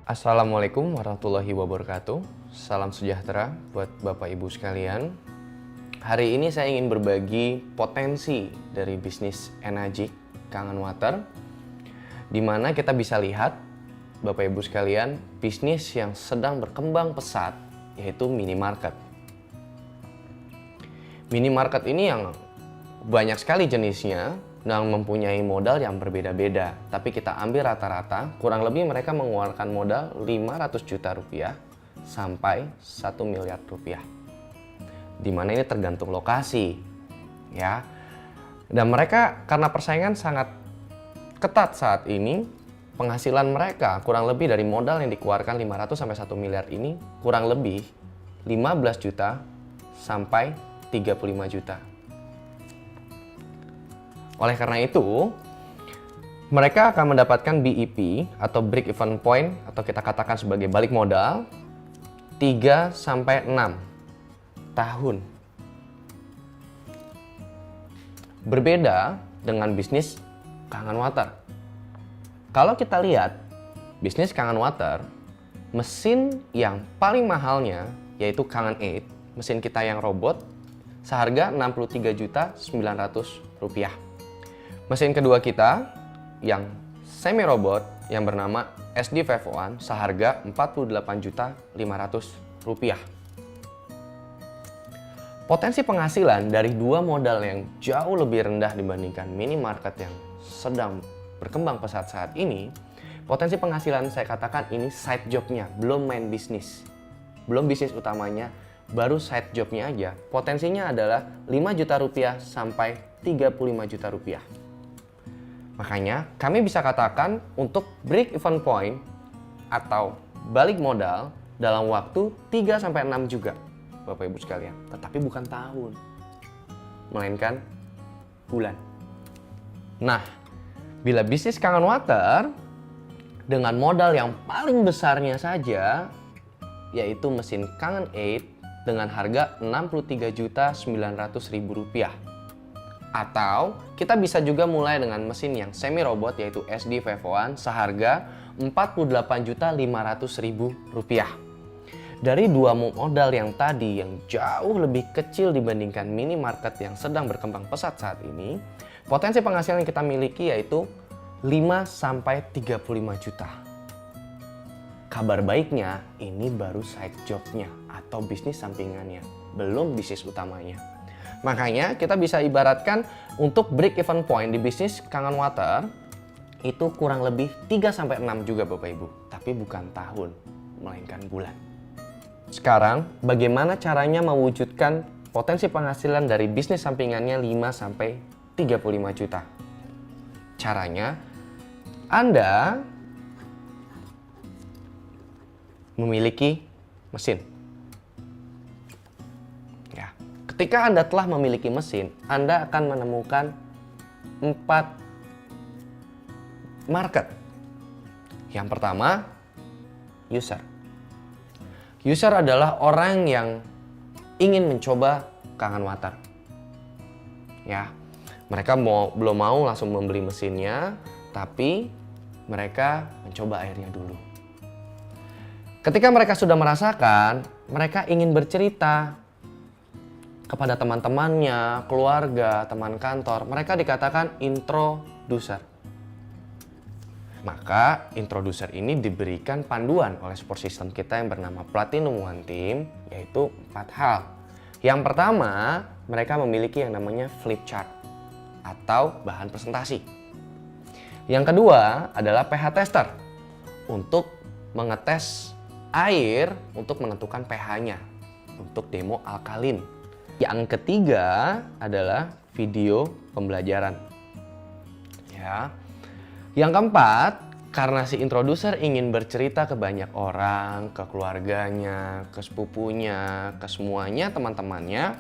Assalamualaikum warahmatullahi wabarakatuh. Salam sejahtera buat Bapak Ibu sekalian. Hari ini saya ingin berbagi potensi dari bisnis Enagic Kangen Water, di mana kita bisa lihat Bapak Ibu sekalian, bisnis yang sedang berkembang pesat yaitu minimarket. Minimarket ini yang banyak sekali jenisnya dan mempunyai modal yang berbeda-beda. Tapi kita ambil rata-rata, kurang lebih mereka mengeluarkan modal 500 juta rupiah sampai 1 miliar rupiah. Dimana ini tergantung lokasi, ya. Dan mereka karena persaingan sangat ketat saat ini, penghasilan mereka kurang lebih dari modal yang dikeluarkan 500 sampai 1 miliar ini kurang lebih 15 juta sampai 35 juta. Oleh karena itu, mereka akan mendapatkan BEP atau break even point atau kita katakan sebagai balik modal 3 sampai 6 tahun. Berbeda dengan bisnis Kangen Water. Kalau kita lihat bisnis Kangen Water, mesin yang paling mahalnya yaitu Kangen 8, mesin kita yang robot, seharga 63.900 rupiah. Mesin kedua kita yang semi robot yang bernama SD501 seharga 48.500 rupiah. Potensi penghasilan dari dua modal yang jauh lebih rendah dibandingkan minimarket yang sedang berkembang pesat saat ini, potensi penghasilan saya katakan ini side jobnya, belum main bisnis. Belum bisnis utamanya, baru side jobnya aja. Potensinya adalah 5 juta rupiah sampai 35 juta rupiah. Makanya kami bisa katakan untuk break even point atau balik modal dalam waktu 3 sampai 6 juga Bapak Ibu sekalian. Tetapi bukan tahun, melainkan bulan. Nah, bila bisnis Kangen Water dengan modal yang paling besarnya saja yaitu mesin Kangen 8 dengan harga 63.900.000 rupiah. Atau kita bisa juga mulai dengan mesin yang semi robot yaitu SD501 seharga 48.500.000 rupiah. Dari dua modal yang tadi yang jauh lebih kecil dibandingkan minimarket yang sedang berkembang pesat saat ini, potensi penghasilan yang kita miliki yaitu 5 sampai 35 juta. Kabar baiknya ini baru side jobnya atau bisnis sampingannya, belum bisnis utamanya. Makanya kita bisa ibaratkan untuk break even point di bisnis Kangen Water itu kurang lebih 3 sampai 6 juga Bapak Ibu, tapi bukan tahun, melainkan bulan. Sekarang bagaimana caranya mewujudkan potensi penghasilan dari bisnis sampingannya 5 sampai 35 juta? Caranya Anda memiliki mesin. Ketika Anda telah memiliki mesin, Anda akan menemukan 4 market. Yang pertama, user. User adalah orang yang ingin mencoba Kangen Water. Ya, mereka belum mau langsung membeli mesinnya, tapi mereka mencoba airnya dulu. Ketika mereka sudah merasakan, mereka ingin bercerita kepada teman-temannya, keluarga, teman kantor. Mereka dikatakan introducer. Maka introducer ini diberikan panduan oleh support system kita yang bernama Platinum One Team, yaitu 4 hal. Yang pertama, mereka memiliki yang namanya flip chart atau bahan presentasi. Yang kedua adalah pH tester untuk mengetes air untuk menentukan pH-nya untuk demo alkalin. Yang ketiga adalah video pembelajaran. Ya. Yang keempat, karena si introducer ingin bercerita ke banyak orang, ke keluarganya, ke sepupunya, ke semuanya teman-temannya,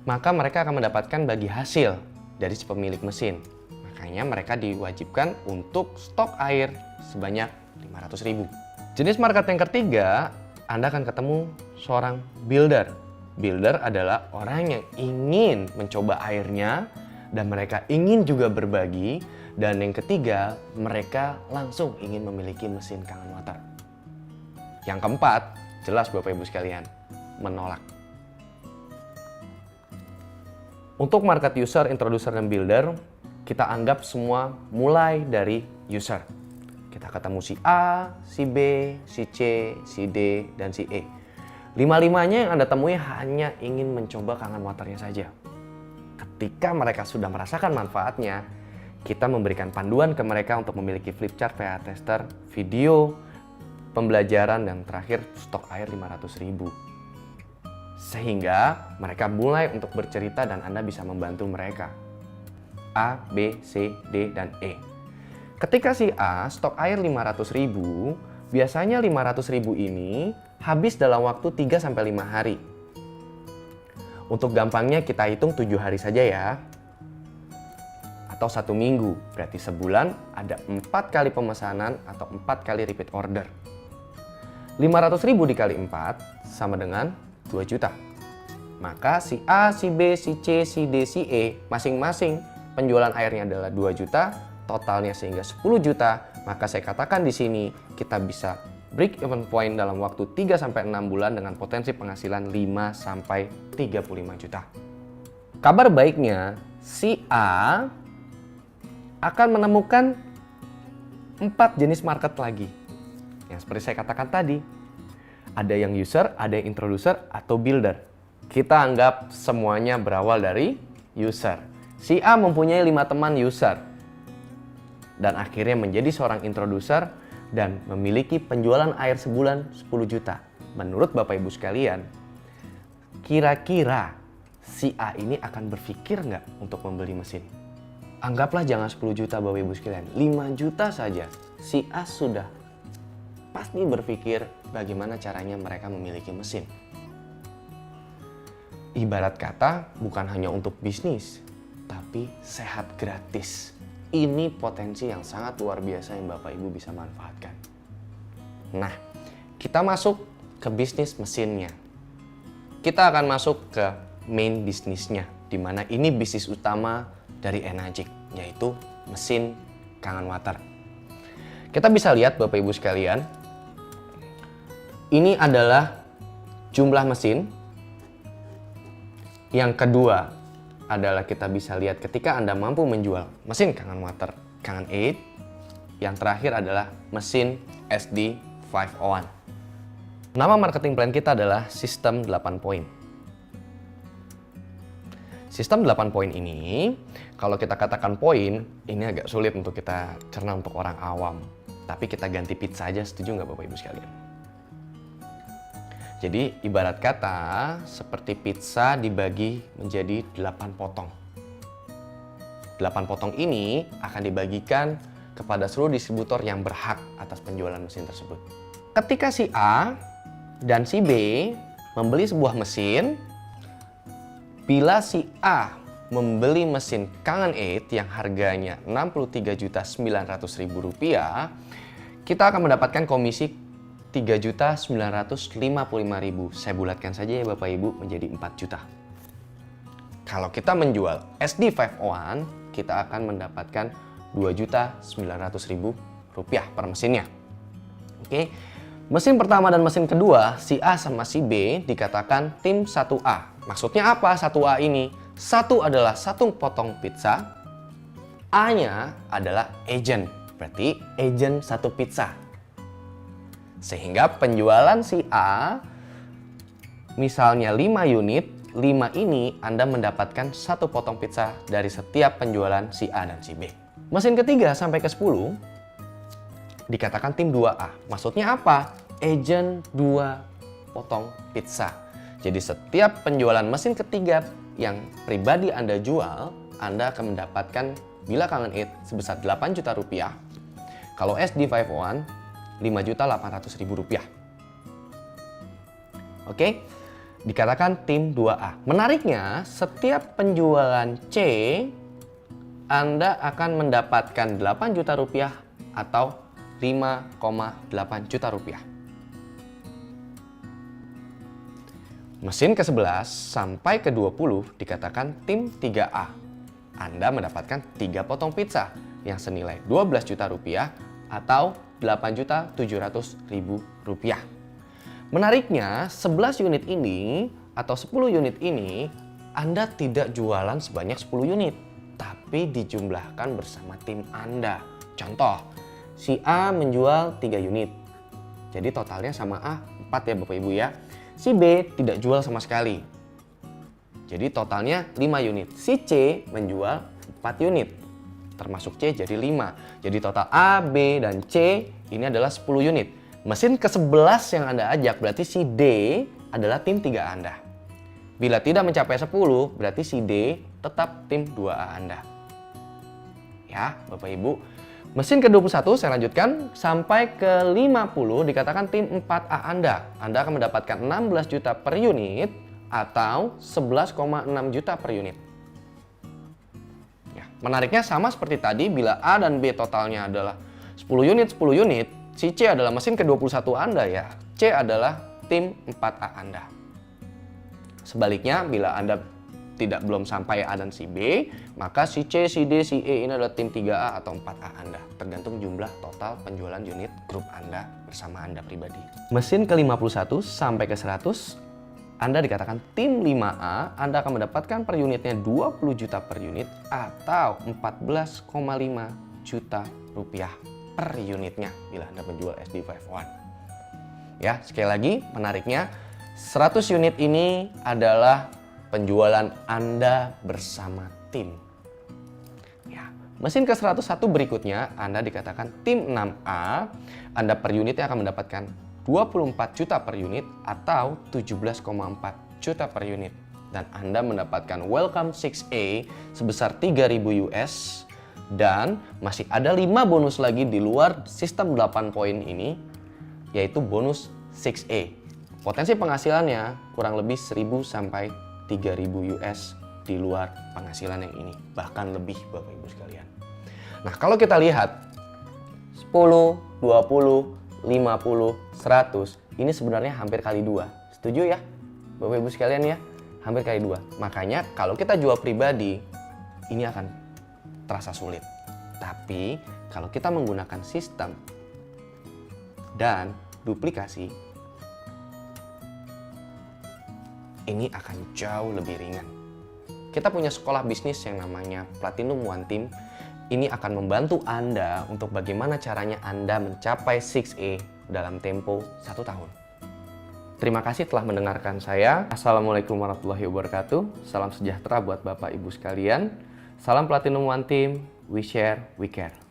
maka mereka akan mendapatkan bagi hasil dari si pemilik mesin. Makanya mereka diwajibkan untuk stok air sebanyak 500.000. Jenis market yang ketiga, Anda akan ketemu seorang builder. Builder adalah orang yang ingin mencoba airnya dan mereka ingin juga berbagi. Dan yang ketiga, mereka langsung ingin memiliki mesin Kangen Water. Yang keempat, jelas Bapak Ibu sekalian, menolak. Untuk market user, introducer, dan builder, kita anggap semua mulai dari user. Kita ketemu si A, si B, si C, si D, dan si E. Lima-limanya yang Anda temui hanya ingin mencoba kangen waternya saja. Ketika mereka sudah merasakan manfaatnya, kita memberikan panduan ke mereka untuk memiliki flip chart, PA tester, video, pembelajaran, dan terakhir stok air 500.000. Sehingga mereka mulai untuk bercerita dan Anda bisa membantu mereka. A, B, C, D, dan E. Ketika si A stok air 500.000, biasanya 500.000 ini habis dalam waktu 3-5 hari. Untuk gampangnya kita hitung 7 hari saja ya. Atau 1 minggu, berarti sebulan ada 4 kali pemesanan atau 4 kali repeat order. 500.000 dikali 4 sama dengan 2 juta. Maka si A, si B, si C, si D, si E masing-masing penjualan airnya adalah 2 juta, totalnya sehingga 10 juta. Maka saya katakan di sini kita bisa break even point dalam waktu 3-6 bulan dengan potensi penghasilan 5-35 juta. Kabar baiknya, si A akan menemukan 4 jenis market lagi. Yang seperti saya katakan tadi, ada yang user, ada yang introducer, atau builder. Kita anggap semuanya berawal dari user. Si A mempunyai 5 teman user dan akhirnya menjadi seorang introducer dan memiliki penjualan air sebulan 10 juta. Menurut Bapak Ibu sekalian, kira-kira si A ini akan berpikir nggak untuk membeli mesin? Anggaplah jangan 10 juta Bapak Ibu sekalian, 5 juta saja. Si A sudah pasti berpikir bagaimana caranya mereka memiliki mesin. Ibarat kata bukan hanya untuk bisnis, tapi sehat gratis. Ini potensi yang sangat luar biasa yang Bapak Ibu bisa manfaatkan. Nah, kita masuk ke bisnis mesinnya. Kita akan masuk ke main bisnisnya, di mana ini bisnis utama dari Enagic, yaitu mesin kangen water. Kita bisa lihat Bapak Ibu sekalian, ini adalah jumlah mesin. Yang kedua adalah kita bisa lihat ketika Anda mampu menjual mesin kangen water, kangen 8. Yang terakhir adalah mesin SD 501. Nama marketing plan kita adalah Sistem 8 Poin. Sistem 8 poin ini, kalau kita katakan poin, ini agak sulit untuk kita cerna untuk orang awam. Tapi kita ganti pizza aja, setuju nggak Bapak Ibu sekalian? Jadi ibarat kata seperti pizza dibagi menjadi 8 potong. 8 potong ini akan dibagikan kepada seluruh distributor yang berhak atas penjualan mesin tersebut. Ketika si A dan si B membeli sebuah mesin, bila si A membeli mesin Kangen 8 yang harganya Rp63.900.000, kita akan mendapatkan komisi Rp3.955.000. Saya bulatkan saja ya Bapak Ibu menjadi 4 juta. Kalau kita menjual SD501, kita akan mendapatkan Rp2.900.000 per mesinnya. Oke. Mesin pertama dan mesin kedua, si A sama si B dikatakan tim 1A. Maksudnya apa 1A ini? 1 adalah 1 potong pizza, A-nya adalah agent, berarti agent 1 pizza. Sehingga penjualan si A, misalnya 5 unit, 5 ini Anda mendapatkan 1 potong pizza dari setiap penjualan si A dan si B. Mesin ketiga sampai ke 10 dikatakan tim 2A. Maksudnya apa? Agent 2 potong pizza. Jadi setiap penjualan mesin ketiga yang pribadi Anda jual, Anda akan mendapatkan bila Kangen 8 sebesar Rp8 juta. Kalau SD501, Rp5.800.000. Oke, dikatakan tim 2A. Menariknya, setiap penjualan C, Anda akan mendapatkan Rp8 juta atau Rp5,8 juta. Mesin ke-11 sampai ke-20 dikatakan tim 3A. Anda mendapatkan 3 potong pizza yang senilai Rp12 juta atau Rp8.700.000. Menariknya, 11 unit ini atau 10 unit ini Anda tidak jualan sebanyak 10 unit, tapi dijumlahkan bersama tim Anda. Contoh, si A menjual 3 unit. Jadi totalnya sama A 4 ya Bapak Ibu ya. Si B tidak jual sama sekali. Jadi totalnya 5 unit. Si C menjual 4 unit. Termasuk C jadi 5. Jadi total A, B, dan C ini adalah 10 unit. Mesin ke-11 yang Anda ajak berarti si D adalah tim 3A Anda. Bila tidak mencapai 10 berarti si D tetap tim 2A Anda. Ya Bapak Ibu. Mesin ke-21 saya lanjutkan sampai ke 50 dikatakan tim 4A Anda. Anda akan mendapatkan 16 juta per unit atau 11,6 juta per unit. Ya, menariknya sama seperti tadi, bila A dan B totalnya adalah 10 unit, si C adalah mesin ke-21 Anda ya. C adalah tim 4A Anda. Sebaliknya, bila Anda belum sampai A dan si B, maka si C, si D, si E ini adalah tim 3A atau 4A Anda. Tergantung jumlah total penjualan unit grup Anda bersama Anda pribadi. Mesin ke-51 sampai ke 100, Anda dikatakan tim 5A, Anda akan mendapatkan per unitnya 20 juta per unit atau 14,5 juta rupiah per unitnya bila Anda menjual SD51. Ya, sekali lagi menariknya, 100 unit ini adalah penjualan Anda bersama tim. Ya, mesin ke-101 berikutnya Anda dikatakan tim 6A, Anda per unitnya akan mendapatkan 24 juta per unit atau 17,4 juta per unit. Dan Anda mendapatkan welcome 6A sebesar 3.000 US dan masih ada 5 bonus lagi di luar sistem 8 poin ini, yaitu bonus 6A. Potensi penghasilannya kurang lebih 1.000 sampai 3.000 US di luar penghasilan yang ini, bahkan lebih Bapak Ibu sekalian. Nah, kalau kita lihat 10, 20, 50, 100 ini sebenarnya hampir kali 2. Setuju ya Bapak Ibu sekalian ya? Hampir kali 2. Makanya kalau kita jual pribadi ini akan terasa sulit. Tapi kalau kita menggunakan sistem dan duplikasi, ini akan jauh lebih ringan. Kita punya sekolah bisnis yang namanya Platinum One Team. Ini akan membantu Anda untuk bagaimana caranya Anda mencapai 6A dalam tempo 1 tahun. Terima kasih telah mendengarkan saya. Assalamualaikum warahmatullahi wabarakatuh. Salam sejahtera buat Bapak Ibu sekalian. Salam Platinum One Team. We share, we care.